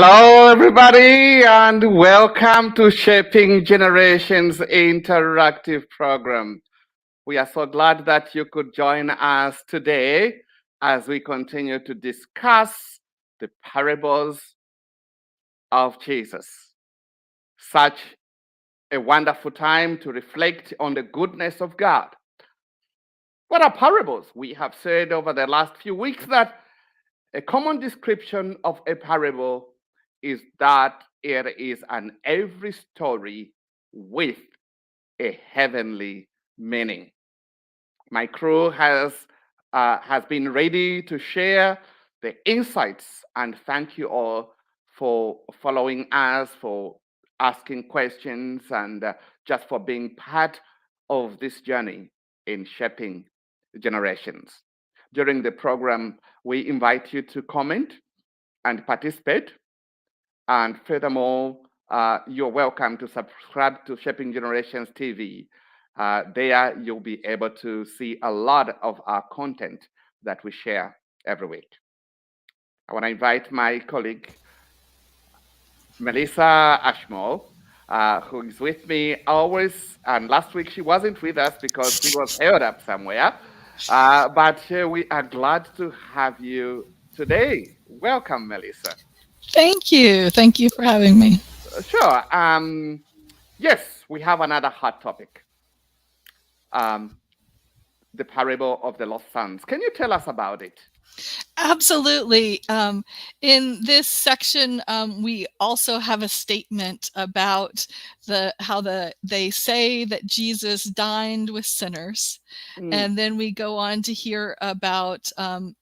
Hello, everybody, and welcome to Shaping Generations Interactive Program. We are so glad that you could join us today as we continue to discuss the parables of Jesus. Such a wonderful time to reflect on the goodness of God. What are parables? We have said over the last few weeks that a common description of a parable is that it is an every story with a heavenly meaning. My crew has been ready to share the insights, and thank you all for following us, for asking questions, and just for being part of this journey in shaping generations. During the program, we invite you to comment and participate. And furthermore, you're welcome to subscribe to Shaping Generations TV. There, you'll be able to see a lot of our content that we share every week. I want to invite my colleague, Melissa Ashmore, who is with me always. And last week, she wasn't with us because she was held up somewhere. But we are glad to have you today. Welcome, Melissa. Thank you. Thank you for having me. Sure. Yes, we have another hot topic. The parable of the lost sons. Can you tell us about it? Absolutely. In this section, we also have a statement about how they say that Jesus dined with sinners. And then we go on to hear about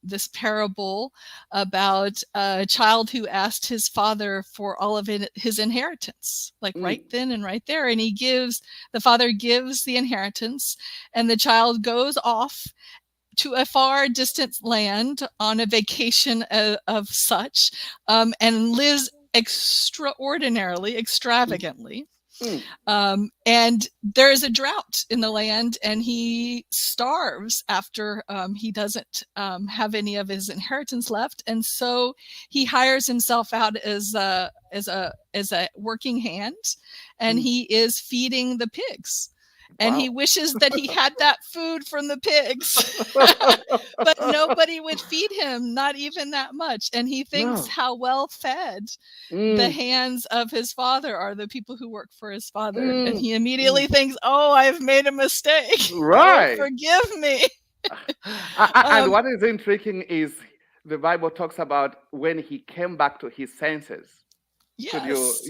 this parable about a child who asked his father for all of his inheritance, like right then and right there. And the father gives the inheritance, and the child goes off to a far distant land on a vacation of such, and lives extravagantly. And there is a drought in the land, and he starves after he doesn't have any of his inheritance left, and so he hires himself out as a working hand, and he is feeding the pigs. And he wishes that he had that food from the pigs, but nobody would feed him, not even that much. And he thinks how well fed the hands of his father are, the people who work for his father. And he immediately thinks, oh, I've made a mistake. Right. Forgive me. And what is intriguing is the Bible talks about when he came back to his senses. Yes.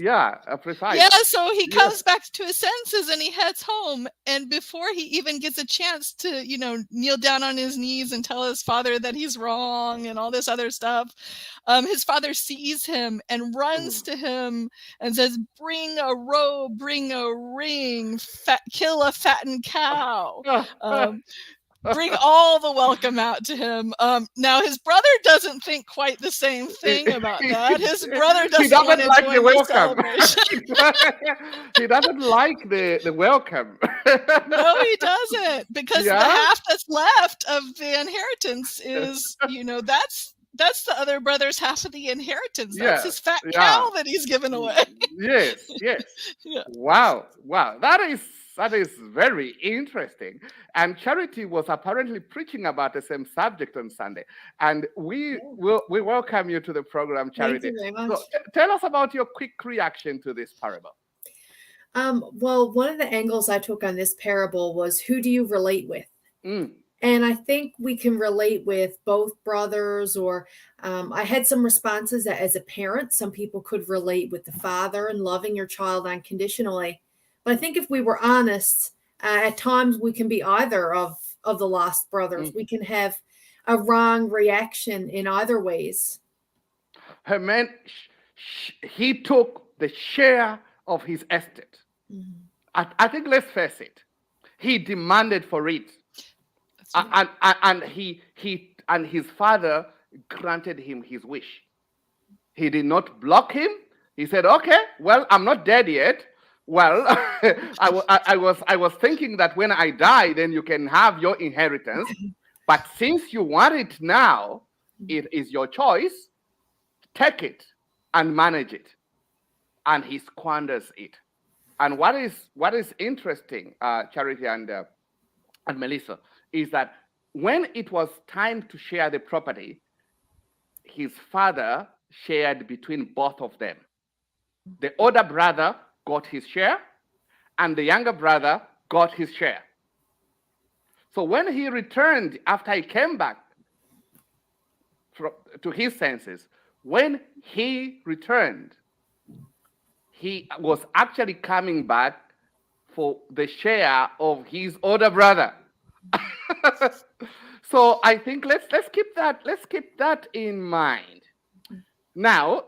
Precise. Yeah, so he comes back to his senses and he heads home. And before he even gets a chance to, kneel down on his knees and tell his father that he's wrong and all this other stuff, his father sees him and runs to him and says, bring a robe, bring a ring, kill a fattened cow. Bring all the welcome out to him. Now his brother doesn't think quite the same thing about that. His brother doesn't want to like join the welcome. celebration. He doesn't like the welcome. No, he doesn't, because the half that's left of the inheritance is, that's the other brother's half of the inheritance. That's his fat cow that he's given away. Yes. Yeah. Wow. That is very interesting. And Charity was apparently preaching about the same subject on Sunday. And we welcome you to the program, Charity. Thank you very much. So tell us about your quick reaction to this parable. Well, one of the angles I took on this parable was, who do you relate with? And I think we can relate with both brothers, or I had some responses that as a parent, some people could relate with the father and loving your child unconditionally. But I think if we were honest, at times we can be either of the lost brothers. We can have a wrong reaction in either ways. Man, he took the share of his estate. I think, let's face it, he demanded for it. Right. And his father granted him his wish. He did not block him. He said, okay, well, I'm not dead yet. Well, I was thinking that when I die, then you can have your inheritance. But since you want it now, it is your choice. Take it. and manage it, and he squanders it. And what is interesting, Charity and Melissa, is that when it was time to share the property, his father shared between both of them. The older brother got his share, and the younger brother got his share. So when he returned, after he came back to his senses, when he returned, he was actually coming back for the share of his older brother. So I think let's keep that in mind. Now,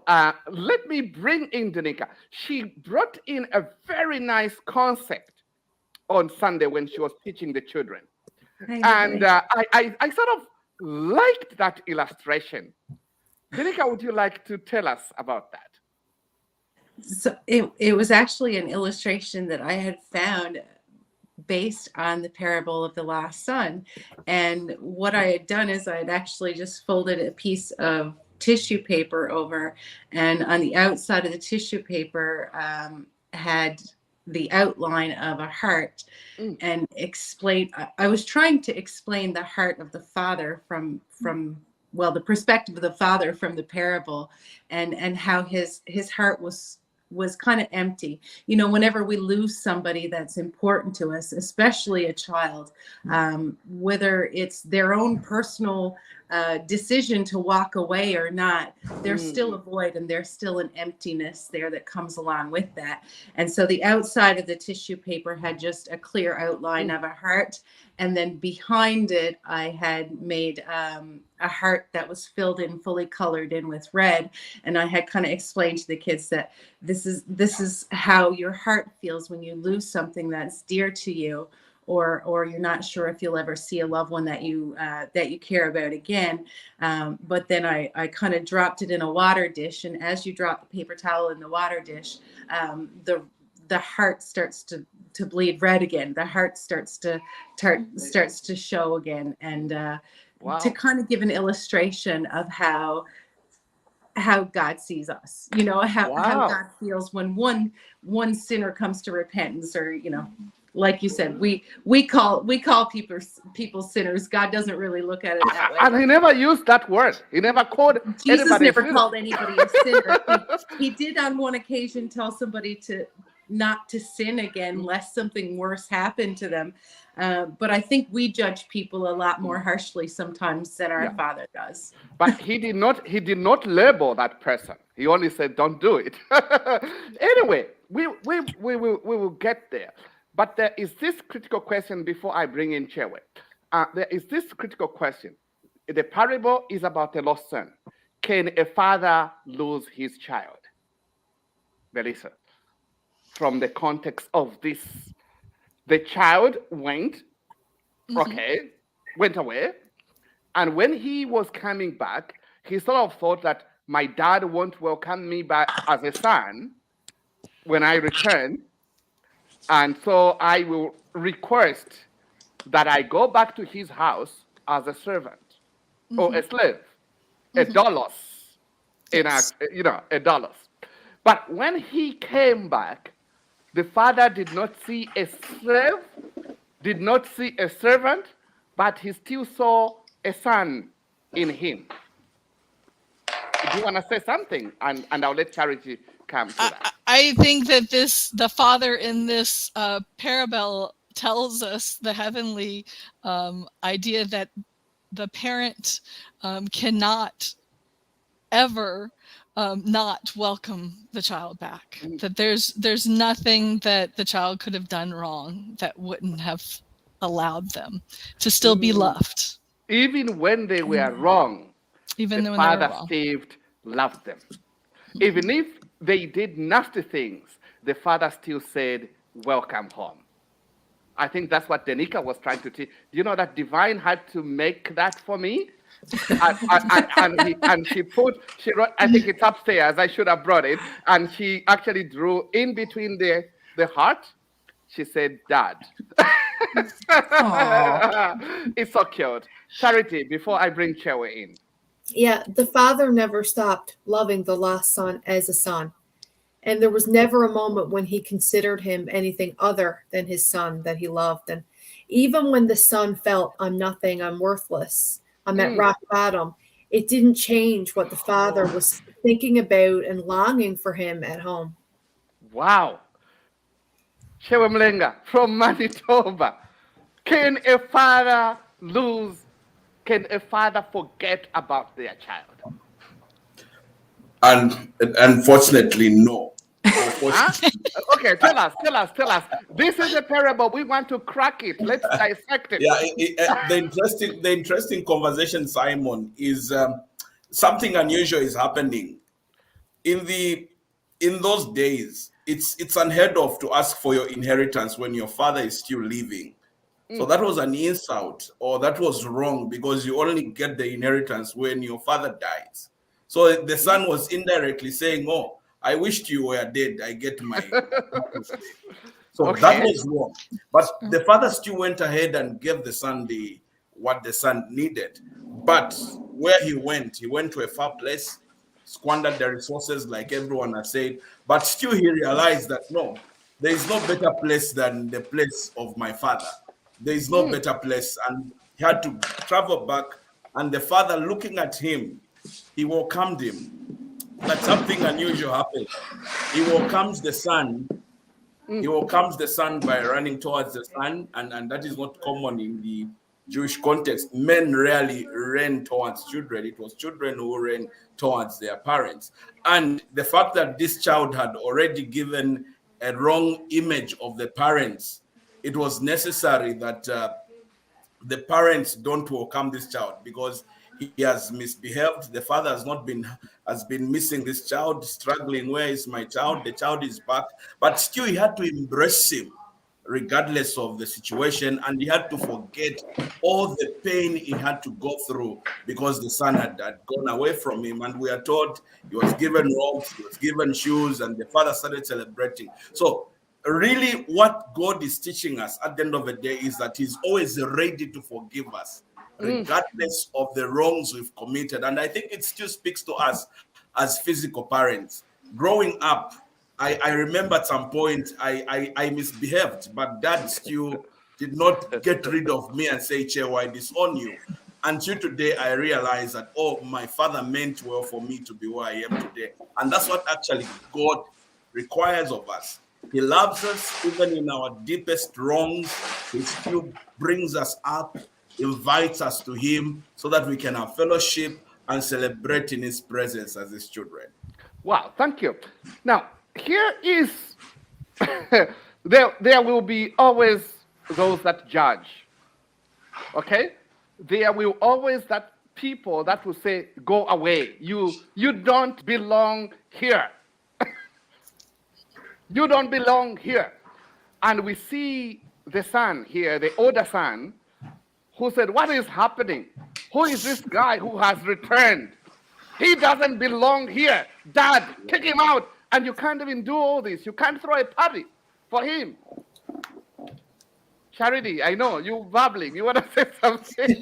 let me bring in Danica. She brought in a very nice concept on Sunday when she was teaching the children. And I sort of liked that illustration. Danica, would you like to tell us about that? So it was actually an illustration that I had found based on the parable of the lost son. And what I had done is I had actually just folded a piece of tissue paper over, and on the outside of the tissue paper had the outline of a heart, and I was trying to explain the heart of the father from the perspective of the father from the parable, and how his heart was kind of empty. You know, whenever we lose somebody that's important to us, especially a child, whether it's their own personal decision to walk away or not, there's still a void and there's still an emptiness there that comes along with that. And so the outside of the tissue paper had just a clear outline of a heart. And then behind it, I had made a heart that was filled in, fully colored in with red. And I had kind of explained to the kids that this is how your heart feels when you lose something that's dear to you, or you're not sure if you'll ever see a loved one that you care about again. But then I kind of dropped it in a water dish, and as you drop the paper towel in the water dish, the heart starts to bleed red again. The heart starts to show again, and Wow. to kind of give an illustration of how God sees us, you know, how God feels when one sinner comes to repentance, or, you know, like you said, we call people sinners. God doesn't really look at it that way. And he never used that word. He never called Jesus anybody never sinner. called anybody a sinner. He did on one occasion tell somebody not to sin again, lest something worse happened to them. But I think we judge people a lot more harshly sometimes than our Father does. But he did not label that person. He only said, "Don't do it." Anyway, we will get there. But there is this critical question before I bring in Chewe. There is this critical question. The parable is about a lost son. Can a father lose his child? Melissa, from the context of this, the child went away. And when he was coming back, he sort of thought that my dad won't welcome me back as a son when I return. And so I will request that I go back to his house as a servant or a slave, a doulos, a doulos. But when he came back, the father did not see a slave, did not see a servant, but he still saw a son in him. Do you want to say something? And I'll let Charity come to that. I think that the father in this parable tells us the heavenly idea that the parent cannot ever not welcome the child back. That there's nothing that the child could have done wrong that wouldn't have allowed them to still be loved. Even when they were wrong, even the when father they were wrong. still loved them. Even if they did nasty things, the father still said, "Welcome home." I think that's what Danica was trying to teach. Do you know that Divine had to make that for me? and she wrote, I think it's upstairs, I should have brought it, and she actually drew in between the heart, she said, "Dad." It's so cute. Charity, before I bring Chewe in. Yeah, the father never stopped loving the lost son as a son. And there was never a moment when he considered him anything other than his son that he loved. And even when the son felt, I'm nothing, I'm worthless, I'm at rock bottom, it didn't change what the father was thinking about and longing for him at home. Wow. Chewe Mlenga from Manitoba. Can a father forget about their child? And unfortunately, no. Huh? Okay, tell us. This is a parable. We want to crack it. Let's dissect it. Yeah, the interesting conversation, Simon, is something unusual is happening. In those days, it's unheard of to ask for your inheritance when your father is still living. So that was an insult, or that was wrong, because you only get the inheritance when your father dies. So the son was indirectly saying, "Oh, I wished you were dead. I get my." So Okay. that was wrong. But the father still went ahead and gave the son what the son needed. But where he went to a far place, squandered the resources, like everyone has said. But still, he realized that no, there is no better place than the place of my father. There is no better place, and he had to travel back. And the father, looking at him, he welcomed him. But something unusual happened. He welcomes the son. He welcomes the son by running towards the son, and that is not common in the Jewish context. Men rarely ran towards children. It was children who ran towards their parents. And the fact that this child had already given a wrong image of the parents, it was necessary that the parents don't welcome this child, because he has misbehaved. The father has been missing this child, struggling. Where is my child? The child is back, but still he had to embrace him regardless of the situation, and he had to forget all the pain he had to go through because the son had gone away from him. And we are told he was given robes, he was given shoes, and the father started celebrating. So really, what God is teaching us at the end of the day is that he's always ready to forgive us, regardless of the wrongs we've committed. And I think it still speaks to us as physical parents. Growing up, I remember at some point I misbehaved, but dad still did not get rid of me and say, "Chewe, I disown you." Until today, I realized that, oh, my father meant well for me to be where I am today. And that's what actually God requires of us. He loves us even in our deepest wrongs. He still brings us up, invites us to him so that we can have fellowship and celebrate in his presence as his children. Wow, thank you. Now, here is, there will be always those that judge, okay? There will always that people that will say, go away. You don't belong here. You don't belong here. And we see the son here, the older son, who said, what is happening? Who is this guy who has returned? He doesn't belong here. Dad, kick him out. And you can't even do all this. You can't throw a party for him. Charity, I know, you're babbling. You want to say something?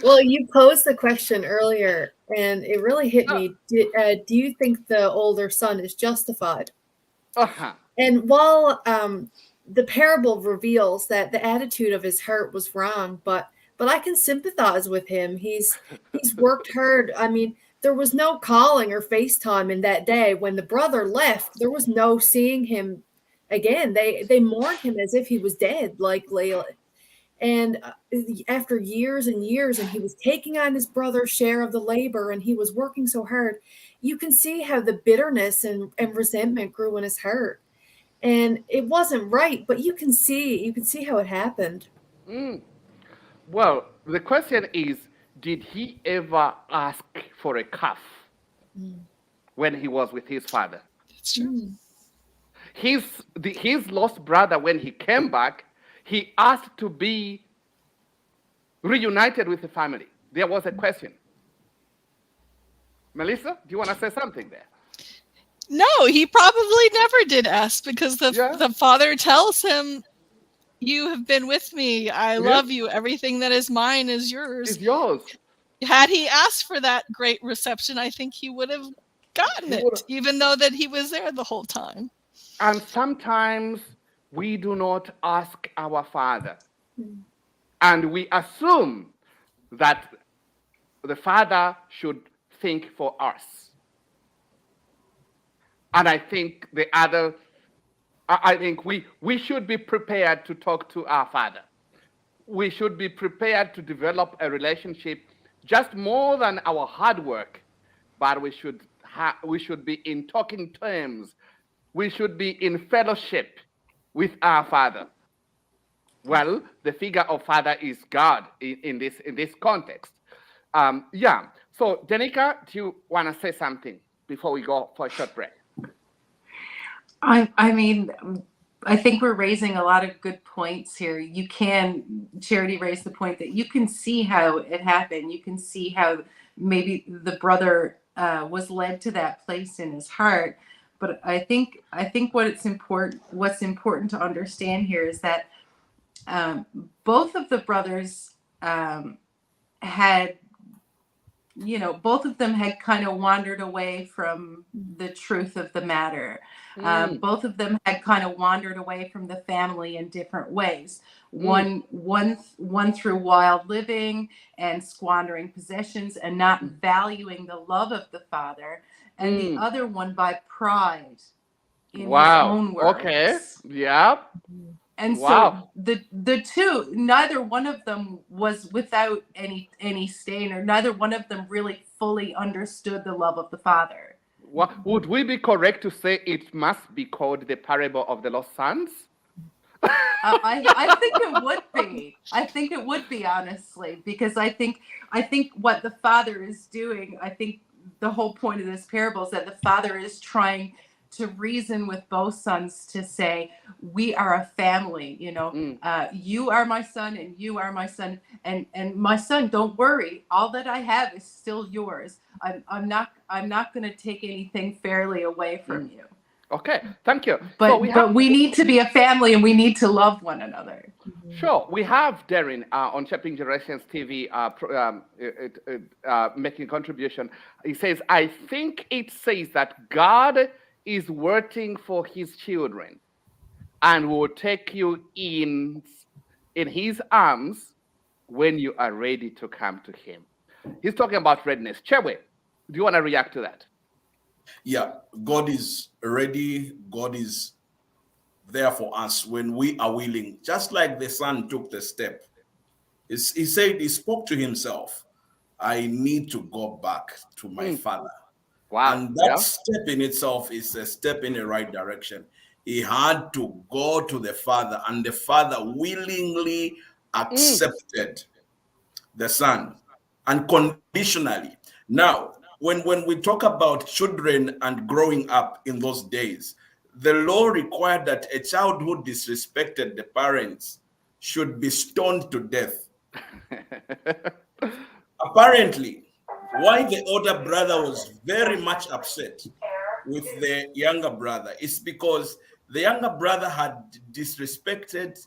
Well, you posed the question earlier, and it really hit me. Do you think the older son is justified? Uh-huh. And while the parable reveals that the attitude of his heart was wrong, but I can sympathize with him. He's worked hard. I mean, there was no calling or FaceTime in that day. When the brother left, there was no seeing him again. They mourned him as if he was dead, like Layla. And after years and years, and he was taking on his brother's share of the labor, and he was working so hard, you can see how the bitterness and resentment grew in his heart. And it wasn't right, but you can see how it happened. Well, the question is, did he ever ask for a calf when he was with his father? That's true. His lost brother, when he came back, he asked to be reunited with the family. There was a question. Melissa, do you want to say something there? No, he probably never did ask, because the father tells him, you have been with me. I love you. Everything that is mine is yours. It's yours. had he asked for that great reception, I think he would have gotten it, even though that he was there the whole time. And sometimes we do not ask our Father. And we assume that the Father should think for us. And I think we should be prepared to talk to our Father. We should be prepared to develop a relationship just more than our hard work, but we should be in talking terms. We should be in fellowship with our Father. Well, the figure of Father is God in this context. Yeah. So, Danica, do you want to say something before we go for a short break? I mean, I think we're raising a lot of good points here. Charity raised the point that you can see how it happened. You can see how maybe the brother was led to that place in his heart. But I think what's important to understand here is that both of the brothers both of them had kind of wandered away from the truth of the matter. Both of them had kind of wandered away from the family in different ways. One through wild living and squandering possessions and not valuing the love of the Father, and the other one by pride in his own words. Okay. Yeah. And so the two, neither one of them was without any stain, or neither one of them really fully understood the love of the Father. Would we be correct to say it must be called the parable of the lost sons? I think it would be. I think it would be, honestly, because I think what the Father is doing, I think the whole point of this parable is that the Father is trying to reason with both sons to say, we are a family, you are my son and you are my son, and my son, don't worry, all that I have is still yours. I'm not going to take anything fairly away from you. Okay, thank you. But we need to be a family and we need to love one another. Sure, we have Darren on Shaping Generations TV making a contribution. He says, I think it says that God is waiting for his children and will take you in his arms when you are ready to come to him. He's talking about readiness. Chewe, do you want to react to that? Yeah, God is ready. God is there for us when we are willing. Just like the son took the step. He spoke to himself, I need to go back to my father. Wow. And that step in itself is a step in the right direction. He had to go to the Father, and the Father willingly accepted the Son unconditionally. Now, when we talk about children and growing up in those days, the law required that a child who disrespected the parents should be stoned to death. Apparently, why the older brother was very much upset with the younger brother is because the younger brother had disrespected,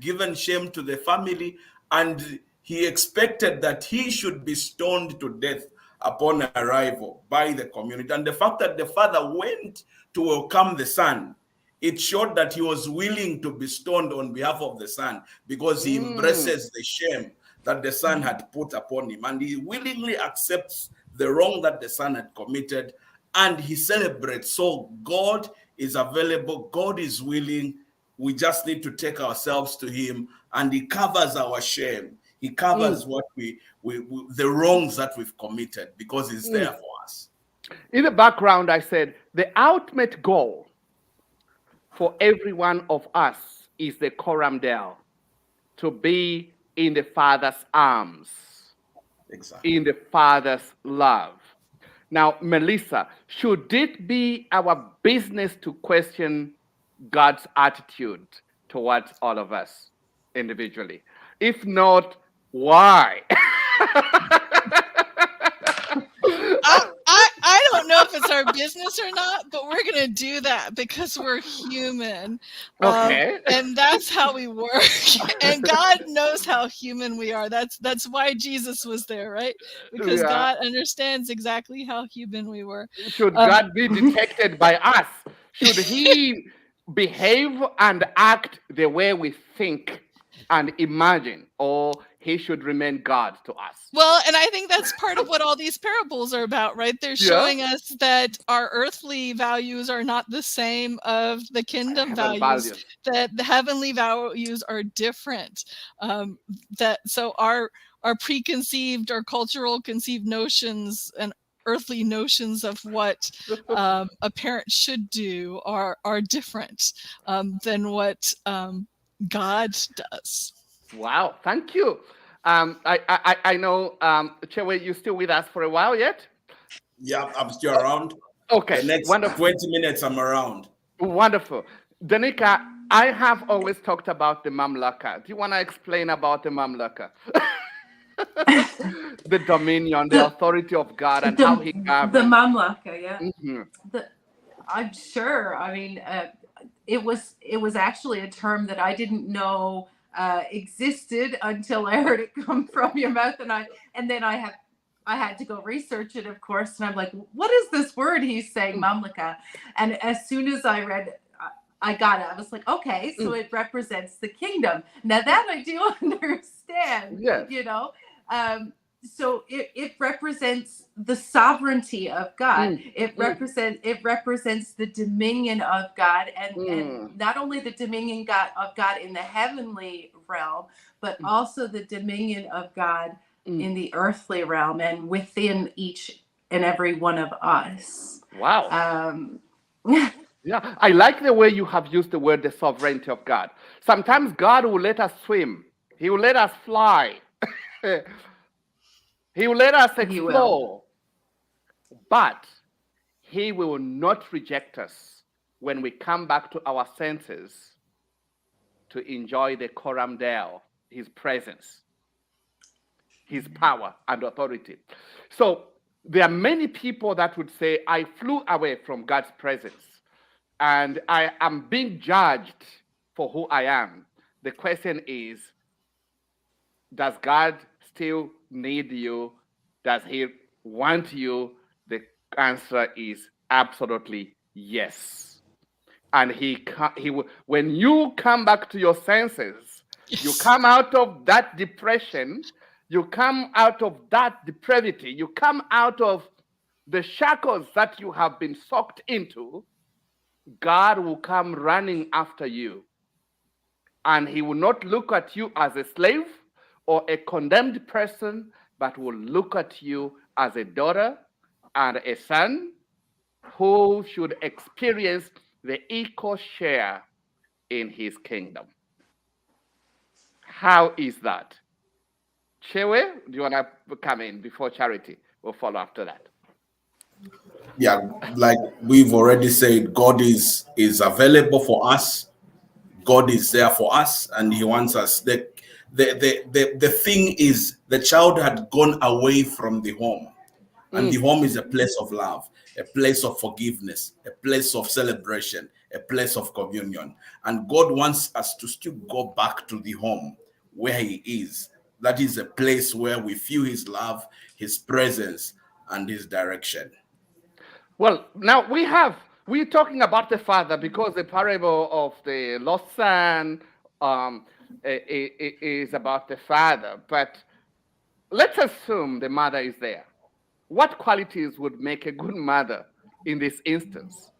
given shame to the family, and he expected that he should be stoned to death upon arrival by the community. And the fact that the father went to welcome the son, it showed that he was willing to be stoned on behalf of the son because he embraces the shame that the son had put upon him, and he willingly accepts the wrong that the son had committed, and he celebrates. So God is available, God is willing. We just need to take ourselves to him, and he covers our shame. He covers what we the wrongs that we've committed, because he's there for us. In the background, I said the ultimate goal for every one of us is the Coram Deo, to be in the Father's arms, in the Father's love. Now, Melissa, should it be our business to question God's attitude towards all of us individually? If not, why? I don't know if it's our business or not, but we're going to do that because we're human. Okay. And that's how we work. And God knows how human we are. That's why Jesus was there, right? Because Yeah. God understands exactly how human we were. Should God be detected by us? Should he behave and act the way we think and imagine, or he should remain God to us? Well, and I think that's part of what all these parables are about, right? They're showing us that our earthly values are not the same of the kingdom values, that the heavenly values are different. So our preconceived or cultural conceived notions and earthly notions of what a parent should do are different than what God does. Wow, thank you. I know, Chewe, you still with us for a while yet? Yeah, I'm still around. Okay, The next 20 minutes, I'm around. Wonderful. Danica, I have always talked about the Mamlaka. Do you want to explain about the Mamlaka? The dominion, the authority of God, and how he governs. The Mamlaka, yeah. Mm-hmm. I'm sure. I mean, it was actually a term that I didn't know existed until I heard it come from your mouth, and then I had to go research it, of course, and I'm like, what is this word he's saying, Mamlaka? And as soon as I read, I got it. I was like, okay, so it represents the kingdom. Now that I do understand, you know. So it represents the sovereignty of God. It represents the dominion of God, and not only the dominion of God in the heavenly realm, but also the dominion of God in the earthly realm and within each and every one of us. Wow. Yeah, I like the way you have used the word the sovereignty of God. Sometimes God will let us swim. He will let us fly. He will let us explore, but he will not reject us when we come back to our senses to enjoy the Coram Deo, his presence, his power and authority. So there are many people that would say, I flew away from God's presence and I am being judged for who I am. The question is, does God still need you? Does he want you? The answer is absolutely yes. And when you come back to your senses, you come out of that depression, you come out of that depravity, you come out of the shackles that you have been sucked into, God will come running after you. And he will not look at you as a slave or a condemned person, but will look at you as a daughter and a son who should experience the equal share in his kingdom. How is that? Chewe, do you want to come in before Charity? We'll follow after that. Yeah, like we've already said, God is available for us. God is there for us, and he wants us. The thing is, the child had gone away from the home, and the home is a place of love, a place of forgiveness, a place of celebration, a place of communion. And God wants us to still go back to the home where he is. That is a place where we feel his love, his presence, and his direction. Well, now we're talking about the father because the parable of the lost son is about the father. But let's assume the mother is there. What qualities would make a good mother in this instance?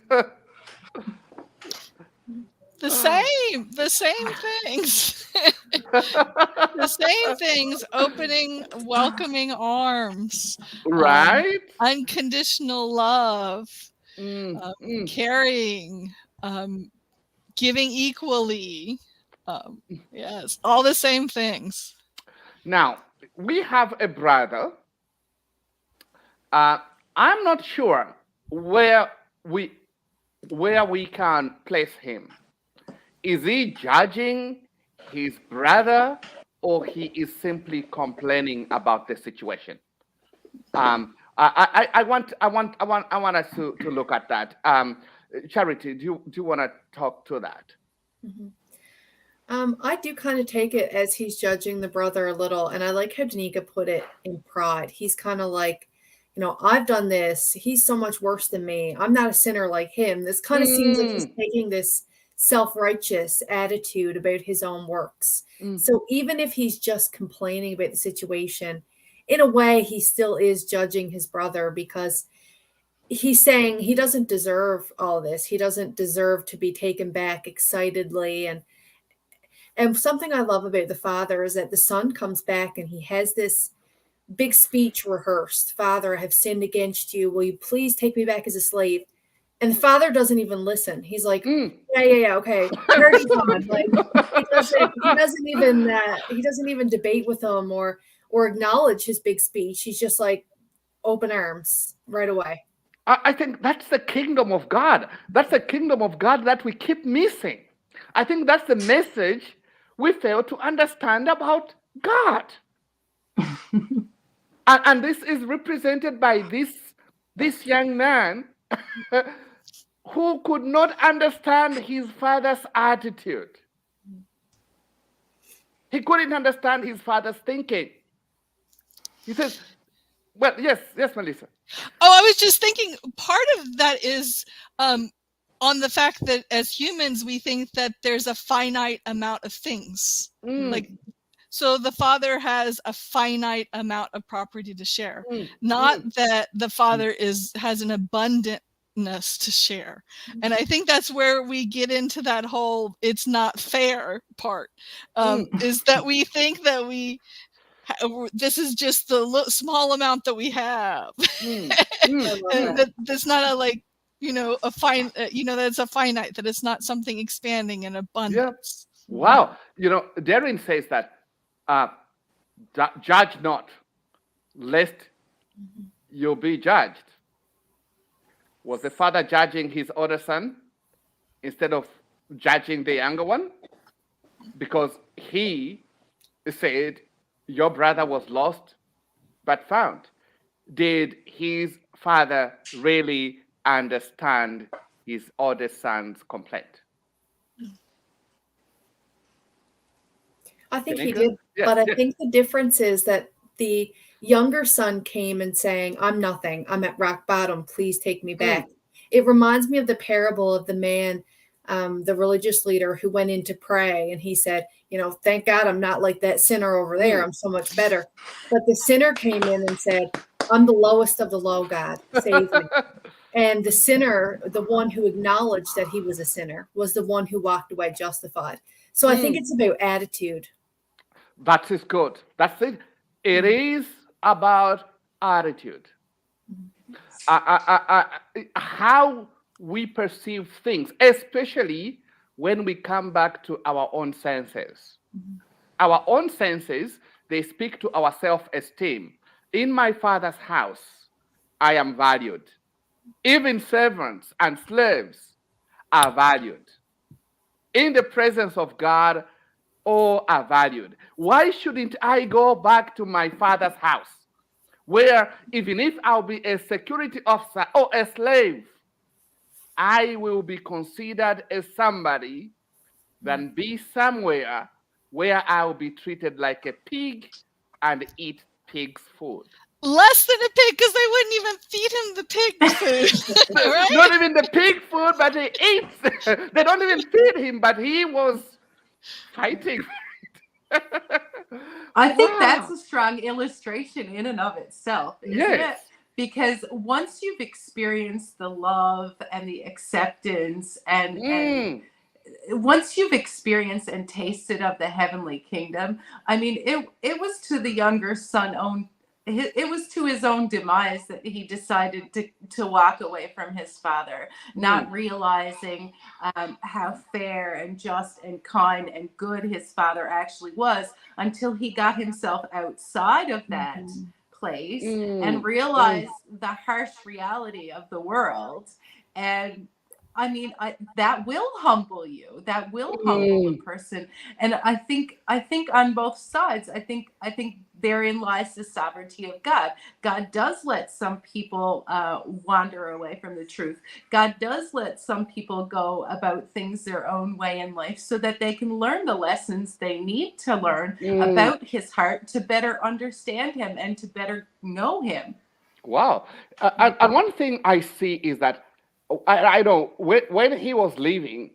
The same things. The same things, opening, welcoming arms. Right? Unconditional love, caring, giving equally. Yes, all the same things. Now, we have a brother. I'm not sure where we can place him. Is he judging his brother, or he is simply complaining about the situation? I want us to look at that. Charity, do you want to talk to that? Mm-hmm. I do kind of take it as he's judging the brother a little, and I like how Danica put it in pride. He's kind of like, I've done this. He's so much worse than me. I'm not a sinner like him. This kind of seems like he's taking this self-righteous attitude about his own works. So even if he's just complaining about the situation, in a way, he still is judging his brother, because he's saying he doesn't deserve all this. He doesn't deserve to be taken back excitedly. And something I love about the father is that the son comes back and he has this big speech rehearsed. Father, I have sinned against you. Will you please take me back as a slave? And the father doesn't even listen. He's like, yeah, okay. Like, he doesn't even debate with him or acknowledge his big speech. He's just like open arms right away. I think that's the kingdom of God. That's the kingdom of God that we keep missing. I think that's the message we fail to understand about God. and this is represented by this young man who could not understand his father's attitude. He couldn't understand his father's thinking. He says, well, yes, Melissa. Oh, I was just thinking part of that is on the fact that as humans, we think that there's a finite amount of things. Like, so the father has a finite amount of property to share, not that the father has an abundantness to share. And I think that's where we get into that whole it's not fair part, is that we think that this is just the small amount that we have. That's not a a fine, that's a finite, that it's not something expanding in abundance. Yeah. Wow. Darren says that judge not, lest you be judged. Was the father judging his older son instead of judging the younger one? Because he said, your brother was lost but found. Did his father really understand his older son's complaint? I think he did, but I think the difference is that the younger son came and saying, I'm nothing. I'm at rock bottom. Please take me back. It reminds me of the parable of the man, the religious leader who went in to pray, and he said, thank God I'm not like that sinner over there. I'm so much better. But the sinner came in and said, I'm the lowest of the low, God. Save me. And the sinner, the one who acknowledged that he was a sinner, was the one who walked away justified. So I think it's about attitude. That is good. That's it. It is about attitude. How we perceive things, especially when we come back to our own senses. Our own senses, they speak to our self-esteem. In my father's house, I am valued. Even servants and slaves are valued. In the presence of God, all are valued. Why shouldn't I go back to my father's house, where even if I'll be a security officer or a slave, I will be considered as somebody than be somewhere where I'll be treated like a pig and eat pig's food. Less than a pig, because they wouldn't even feed him the pig food. Right? Not even the pig food, but he eats. They don't even feed him, but he was fighting. I think that's a strong illustration in and of itself, isn't it? Because once you've experienced the love and the acceptance and once you've experienced and tasted of the heavenly kingdom, I mean, it was to the younger son it was to his own demise that he decided to walk away from his father, not realizing how fair and just and kind and good his father actually was, until he got himself outside of that place and realized the harsh reality of the world. And I mean, that will humble you. That will humble a person. And I think on both sides, I think therein lies the sovereignty of God. God does let some people wander away from the truth. God does let some people go about things their own way in life so that they can learn the lessons they need to learn about his heart to better understand him and to better know him. Wow. And one thing I see is that I know when he was leaving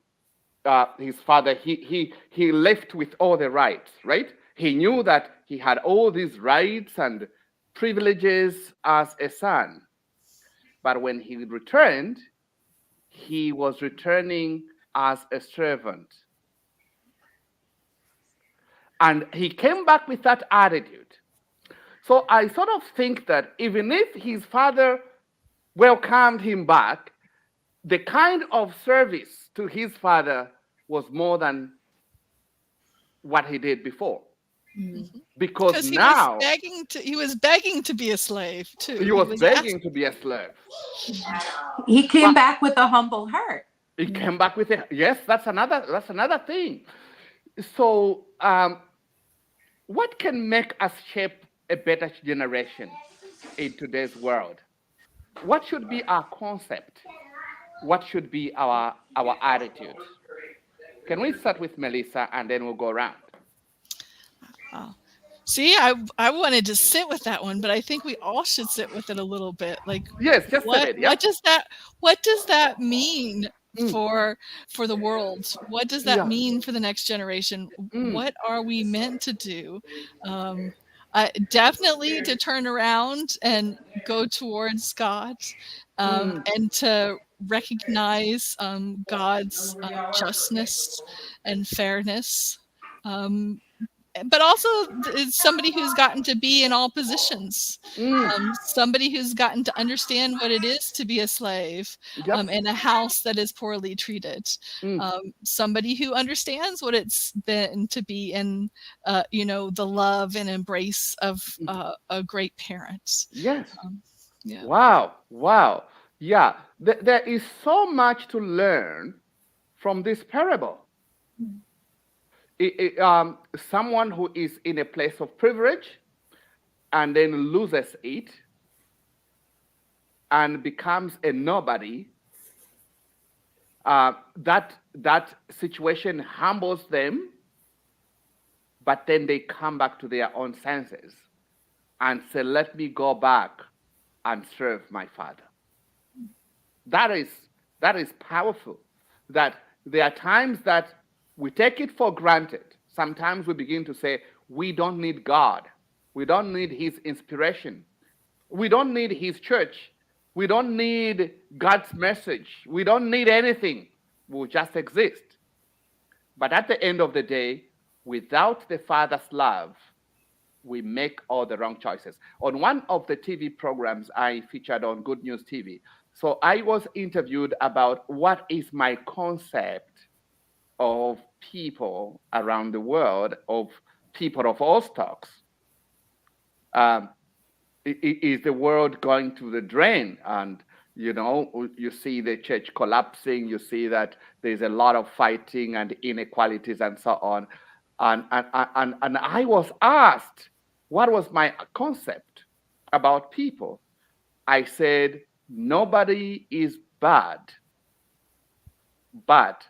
his father, he left with all the rights, right? He knew that he had all these rights and privileges as a son. But when he returned, he was returning as a servant. And he came back with that attitude. So I sort of think that even if his father welcomed him back, the kind of service to his father was more than what he did before. Because now he was begging to be a slave too. He was begging to be a slave. He came back with a humble heart. He came back with it. Yes, that's another thing. So what can make us shape a better generation in today's world? What should be our concept? What should be our attitude? Can we start with Melissa and then we'll go around? See, I wanted to sit with that one, but I think we all should sit with it a little bit. Like, yes, just a bit. Yeah. What does that mean for the world? What does that mean for the next generation? What are we meant to do? Definitely to turn around and go towards God, and to recognize God's justness and fairness. But also somebody who's gotten to be in all positions, somebody who's gotten to understand what it is to be a slave in a house that is poorly treated, somebody who understands what it's been to be in, the love and embrace of a great parent. Yes. Yeah. Wow. Yeah. There is so much to learn from this parable. Someone who is in a place of privilege and then loses it and becomes a nobody, that situation humbles them, but then they come back to their own senses and say, let me go back and serve my father. That is powerful. That there are times that we take it for granted. Sometimes we begin to say, we don't need God. We don't need his inspiration. We don't need his church. We don't need God's message. We don't need anything. We'll just exist. But at the end of the day, without the Father's love, we make all the wrong choices. On one of the TV programs I featured on Good News TV, so I was interviewed about what is my concept of people around the world, of people of all stocks. Is the world going to the drain? And, you see the church collapsing, you see that there's a lot of fighting and inequalities and so on. And I was asked, what was my concept about people? I said, nobody is bad, but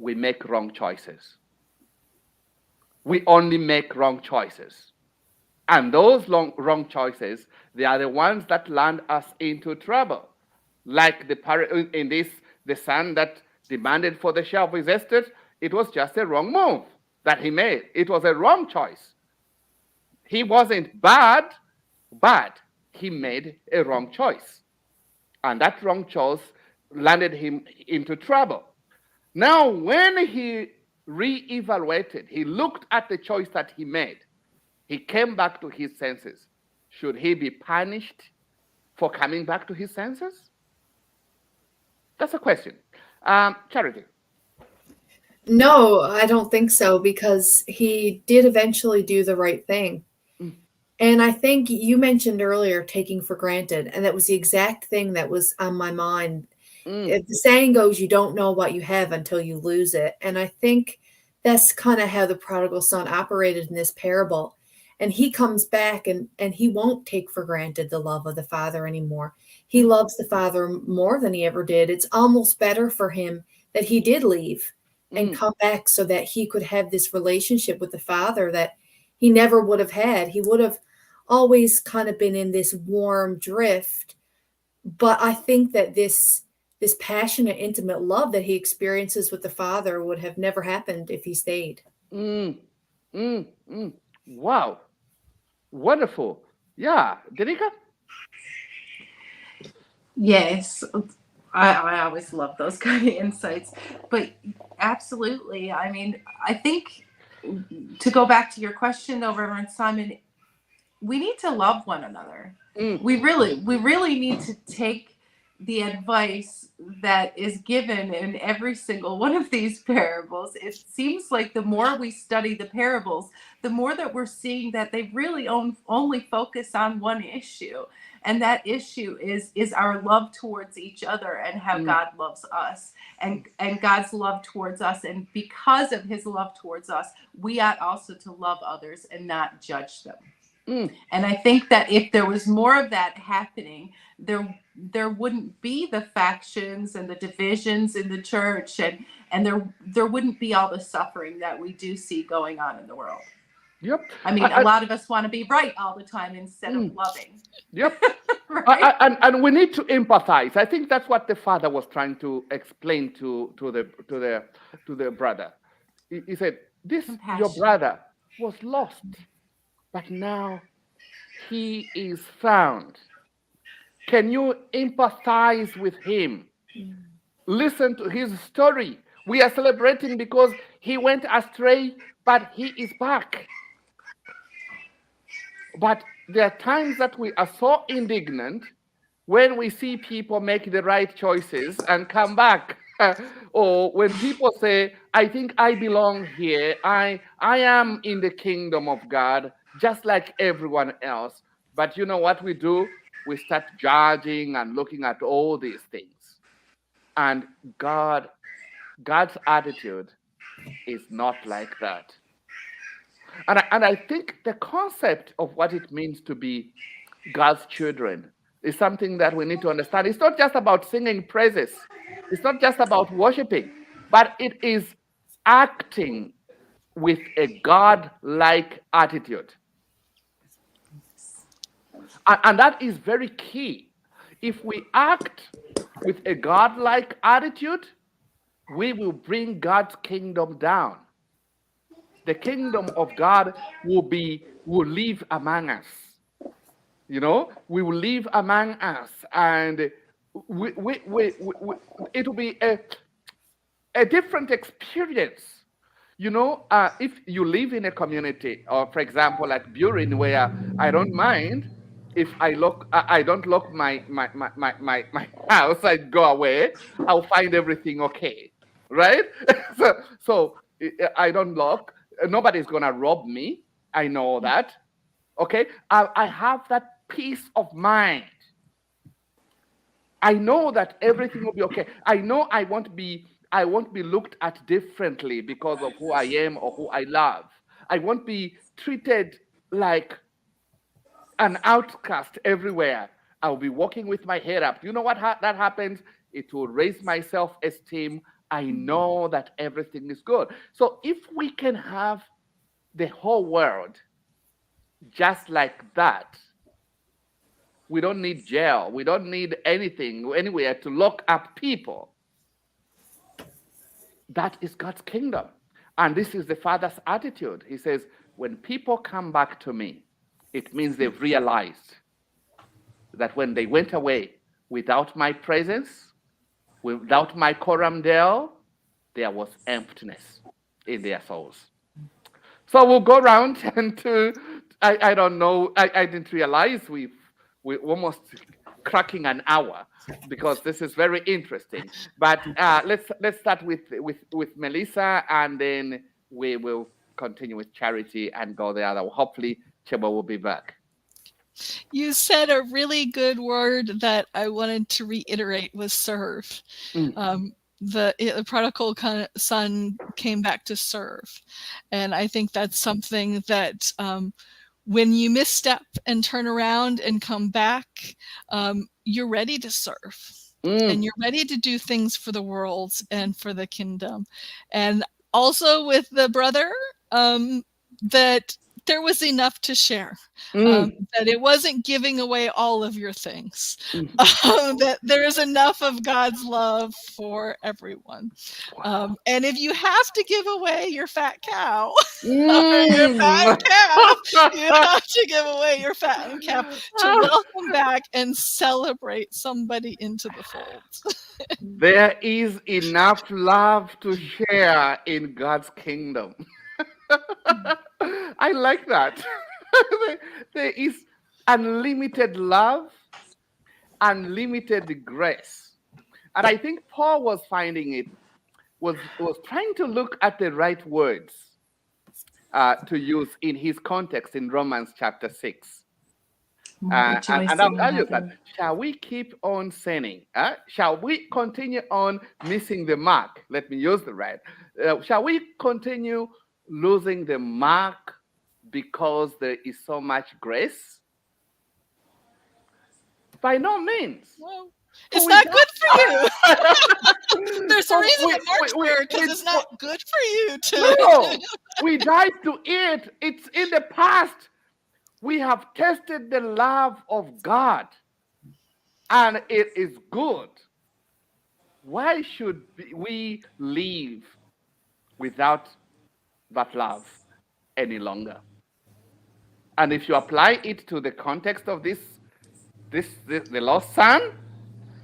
we make wrong choices. We only make wrong choices. And those wrong choices, they are the ones that land us into trouble. Like the son that demanded for the share of his estate, it was just a wrong move that he made. It was a wrong choice. He wasn't bad, but he made a wrong choice. And that wrong choice landed him into trouble. Now, when he re-evaluated, he looked at the choice that he made. He came back to his senses. Should he be punished for coming back to his senses? That's a question. Charity. No, I don't think so, because he did eventually do the right thing. And I think you mentioned earlier taking for granted, and that was the exact thing that was on my mind. The saying goes, you don't know what you have until you lose it. And I think that's kind of how the prodigal son operated in this parable. And he comes back and he won't take for granted the love of the father anymore. He loves the father more than he ever did. It's almost better for him that he did leave and come back so that he could have this relationship with the father that he never would have had. He would have always kind of been in this warm drift. But I think that this passionate, intimate love that he experiences with the father would have never happened if he stayed. Wow. Wonderful. Yeah. Danica? Yes. I always love those kind of insights. But absolutely. I mean, I think to go back to your question though, Reverend Simon, we need to love one another. We really need to take the advice that is given in every single one of these parables. It seems like the more we study the parables, the more that we're seeing that they really only focus on one issue. And that issue is our love towards each other and how God loves us and God's love towards us. And because of his love towards us, we ought also to love others and not judge them. And I think that if there was more of that happening, there wouldn't be the factions and the divisions in the church, and there wouldn't be all the suffering that we do see going on in the world. Yep. I mean, a lot of us want to be right all the time instead of loving. Yep. Right? And we need to empathize. I think that's what the father was trying to explain to the brother. He said, "This your brother was lost, but now he is found. Can you empathize with him? Listen to his story. We are celebrating because he went astray, but he is back." But there are times that we are so indignant when we see people make the right choices and come back. Or when people say, "I think I belong here. I am in the kingdom of God, just like everyone else." But you know what we do? We start judging and looking at all these things. And God's attitude is not like that. And I think the concept of what it means to be God's children is something that we need to understand. It's not just about singing praises. It's not just about worshiping, but it is acting with a God-like attitude. And that is very key. If we act with a God-like attitude, we will bring God's kingdom down. The kingdom of God will live among us. We will live among us, and it will be a different experience. If you live in a community, or for example, like Burin, where I don't mind if I don't lock my house, I go away, I'll find everything okay, right? So I don't lock. Nobody's gonna rob me. I know that. Okay, I have that peace of mind. I know that everything will be okay. I know I won't be looked at differently because of who I am or who I love. I won't be treated like an outcast everywhere. I'll be walking with my head up. You know what that happens? It will raise my self-esteem. I know that everything is good. So if we can have the whole world just like that, we don't need jail. We don't need anything, anywhere to lock up people. That is God's kingdom. And this is the Father's attitude. He says, when people come back to me, it means they've realized that when they went away without my presence, without my coram Deo, there was emptiness in their souls. So we'll go around and I don't know, I didn't realize we're almost cracking an hour because this is very interesting. But let's start with Melissa, and then we will continue with Charity and go the other. Hopefully Chebo will be back. You said a really good word that I wanted to reiterate was serve. The prodigal son came back to serve. And I think that's something that when you misstep and turn around and come back, you're ready to serve. And you're ready to do things for the world and for the kingdom. And also with the brother, that there was enough to share, that it wasn't giving away all of your things, that there is enough of God's love for everyone. And if you have to give away your fat cow, your fat calf, you have to give away your fattened calf to welcome back and celebrate somebody into the fold. There is enough love to share in God's kingdom. I like that. There is unlimited love, unlimited grace. And I think Paul was finding it, was trying to look at the right words to use in his context in Romans chapter 6. And I'll tell you that, shall we keep on sinning? Shall we continue on missing the mark? Let me use the right. Shall we continue losing the mark because there is so much grace? By no means. Well, it's not good for you. There's a reason it marks there, because it's not good for you to. No, we died to it. It's in the past. We have tested the love of God, and it is good. Why should we live without that love any longer? And if you apply it to the context of the lost son,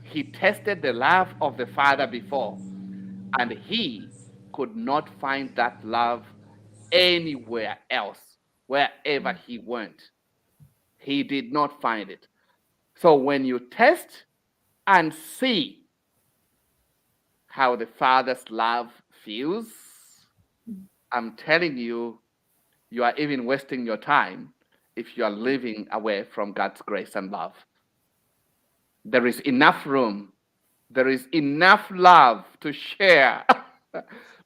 he tested the love of the Father before, and he could not find that love anywhere else. Wherever he went, he did not find it. So when you test and see how the Father's love feels, I'm telling you, you are even wasting your time if you are living away from God's grace and love. There is enough room. There is enough love to share.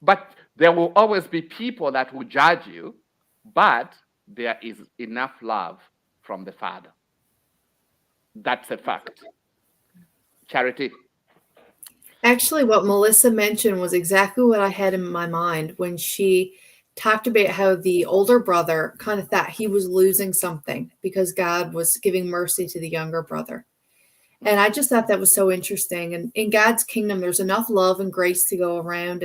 But there will always be people that will judge you, but there is enough love from the Father. That's a fact. Charity. Actually, what Melissa mentioned was exactly what I had in my mind when she talked about how the older brother kind of thought he was losing something because God was giving mercy to the younger brother. And I just thought that was so interesting. And in God's kingdom, there's enough love and grace to go around,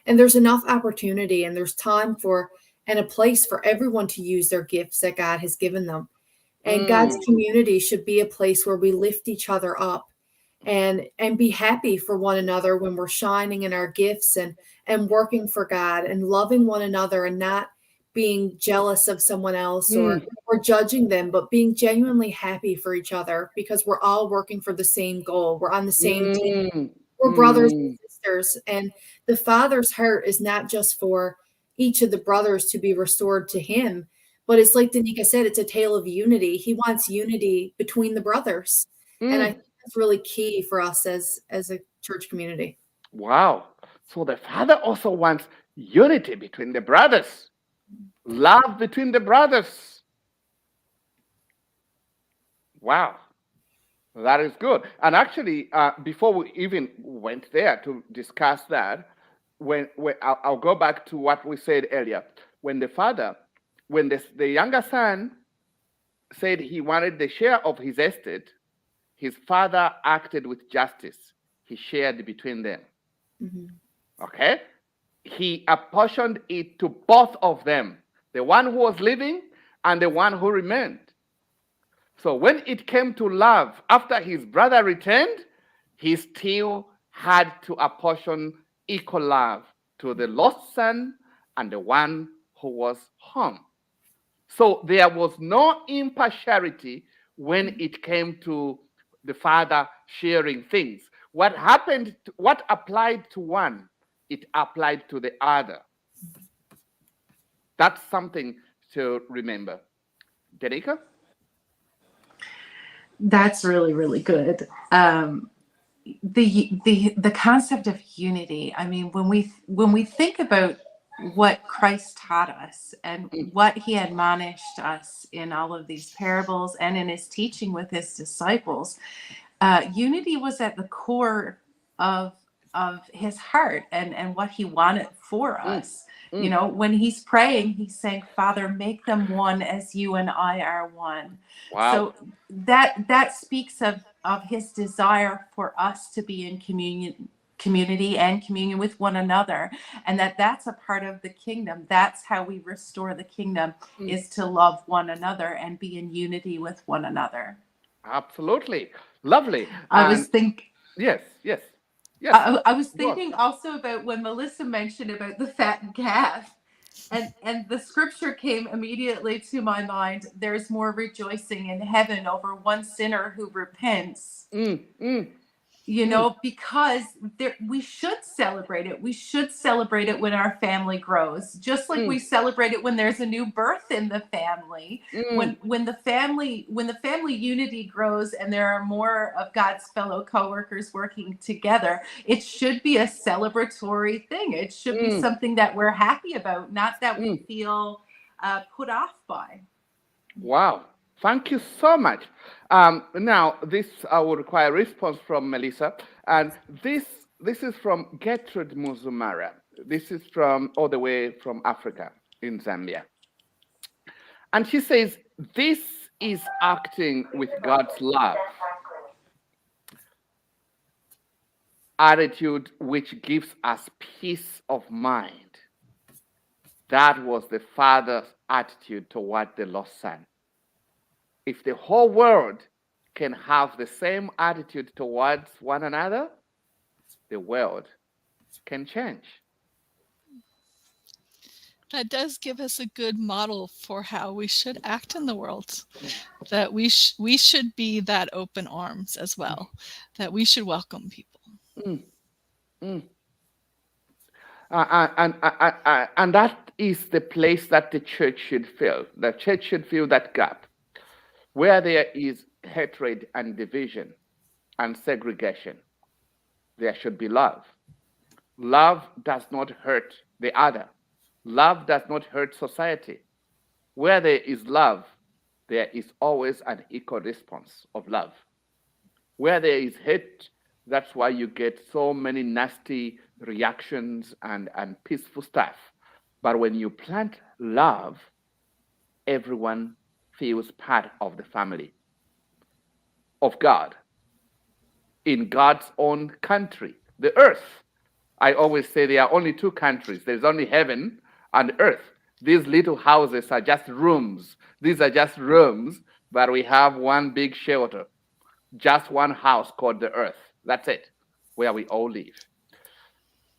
and there's enough opportunity, and there's time for and a place for everyone to use their gifts that God has given them. And God's community should be a place where we lift each other up and be happy for one another when we're shining in our gifts and working for God and loving one another and not being jealous of someone else or judging them, but being genuinely happy for each other because we're all working for the same goal. We're on the same team. We're brothers and sisters. And the Father's heart is not just for each of the brothers to be restored to him, but it's like Danica said, it's a tale of unity. He wants unity between the brothers. And I think that's really key for us as a church community. Wow. So the Father also wants unity between the brothers, love between the brothers. Wow. That is good. And actually, before we even went there to discuss that, when I'll go back to what we said earlier. When the younger son said he wanted the share of his estate, his father acted with justice. He shared between them. Okay? He apportioned it to both of them, the one who was living and the one who remained. So when it came to love, after his brother returned, he still had to apportion equal love to the lost son and the one who was home. So there was no impartiality when it came to the father sharing things. What applied to one, it applied to the other. That's something to remember. Danica? That's really, really good. The concept of unity. I mean, when we think about what Christ taught us and what he admonished us in all of these parables and in his teaching with his disciples, unity was at the core of his heart and what he wanted for us. You know, when he's praying, he's saying, Father, make them one as you and I are one. Wow. So that speaks of his desire for us to be in community and communion with one another, and that's a part of the kingdom. That's how we restore the kingdom, is to love one another and be in unity with one another. Absolutely. Lovely. I was thinking. Yes. I was thinking also about when Melissa mentioned about the fattened calf, and the scripture came immediately to my mind. There's more rejoicing in heaven over one sinner who repents. You know, because we should celebrate it. We should celebrate it when our family grows, just like we celebrate it when there's a new birth in the family. When the family unity grows and there are more of God's fellow co-workers working together, it should be a celebratory thing. It should be something that we're happy about, not that we feel put off by. Wow. Thank you so much. Now, this will require a response from Melissa. And this is from Gertrude Muzumara. This is from all the way from Africa in Zambia. And she says, this is acting with God's love. Attitude which gives us peace of mind. That was the Father's attitude toward the lost son. If the whole world can have the same attitude towards one another, the world can change. That does give us a good model for how we should act in the world. That we should be that open arms as well. That we should welcome people. And that is the place that the church should fill. The church should fill that gap. Where there is hatred and division and segregation, there should be love. Love does not hurt the other. Love does not hurt society. Where there is love, there is always an equal response of love. Where there is hate, that's why you get so many nasty reactions and peaceful stuff. But when you plant love, everyone feels part of the family of God, in God's own country, the earth. I always say there are only two countries. There's only heaven and earth. These little houses are just rooms. These are just rooms, but we have one big shelter, just one house called the earth. That's it, where we all live.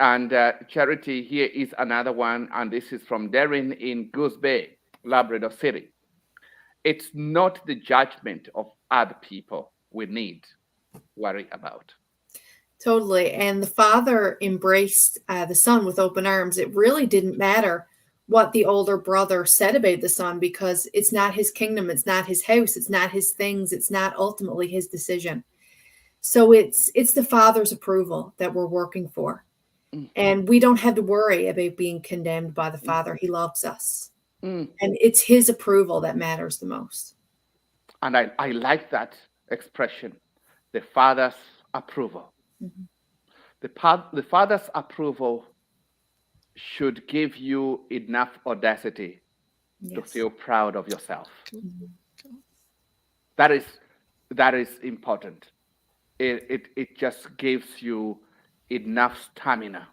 And Charity, here is another one, and this is from Darren in Goose Bay, Labrador City. It's not the judgment of other people we need worry about. Totally. And the father embraced the son with open arms. It really didn't matter what the older brother said about the son, because it's not his kingdom. It's not his house. It's not his things. It's not ultimately his decision. So it's the father's approval that we're working for. And we don't have to worry about being condemned by the father. He loves us. And it's his approval that matters the most. And I like that expression, the Father's approval. The Father's approval should give you enough audacity to feel proud of yourself. That is important. It just gives you enough stamina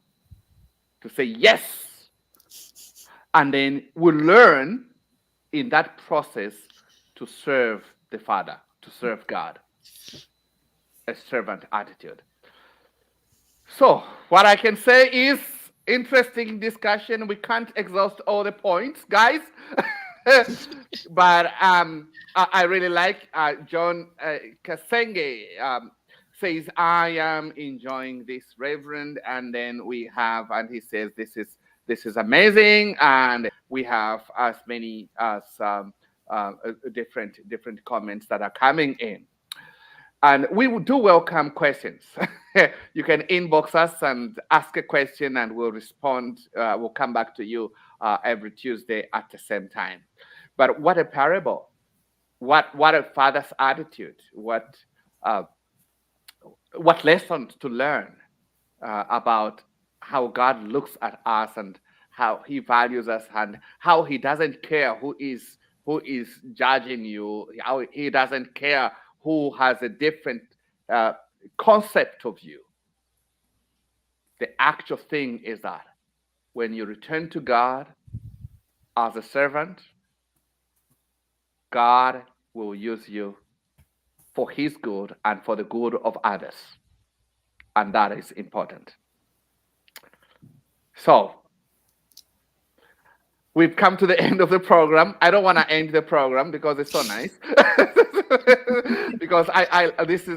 to say yes. And then we'll learn in that process to serve the Father, to serve God, a servant attitude. So what I can say is, interesting discussion. We can't exhaust all the points, guys. But I really like John Kasenge says, I am enjoying this, Reverend. And then we have, and he says, this is amazing. And we have as many as different comments that are coming in. And we do welcome questions. You can inbox us and ask a question, and we'll respond. We'll come back to you every Tuesday at the same time. But what a parable! What a father's attitude! What lessons to learn about how God looks at us and how He values us and how He doesn't care who is judging you. How He doesn't care who has a different concept of you. The actual thing is that when you return to God as a servant, God will use you for His good and for the good of others. And that is important. So, we've come to the end of the program. I don't want to end the program because it's so nice. Because this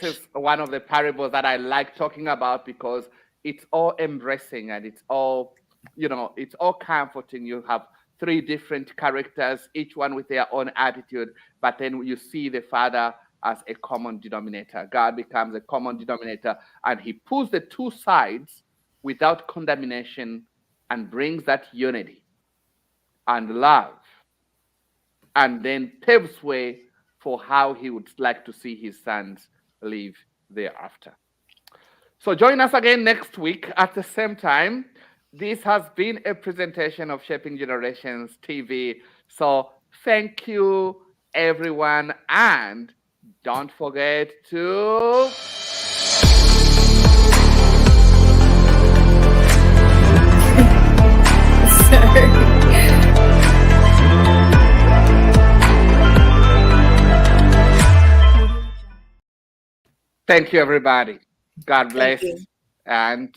is one of the parables that I like talking about, because it's all embracing and it's all, it's all comforting. You have 3 different characters, each one with their own attitude, but then you see the Father as a common denominator. God becomes a common denominator, and He pulls the 2 sides without condemnation and brings that unity and love, and then paves way for how He would like to see His sons live thereafter. So join us again next week at the same time. This has been a presentation of Shaping Generations TV. So thank you, everyone, and don't forget to... Thank you, everybody. God bless. And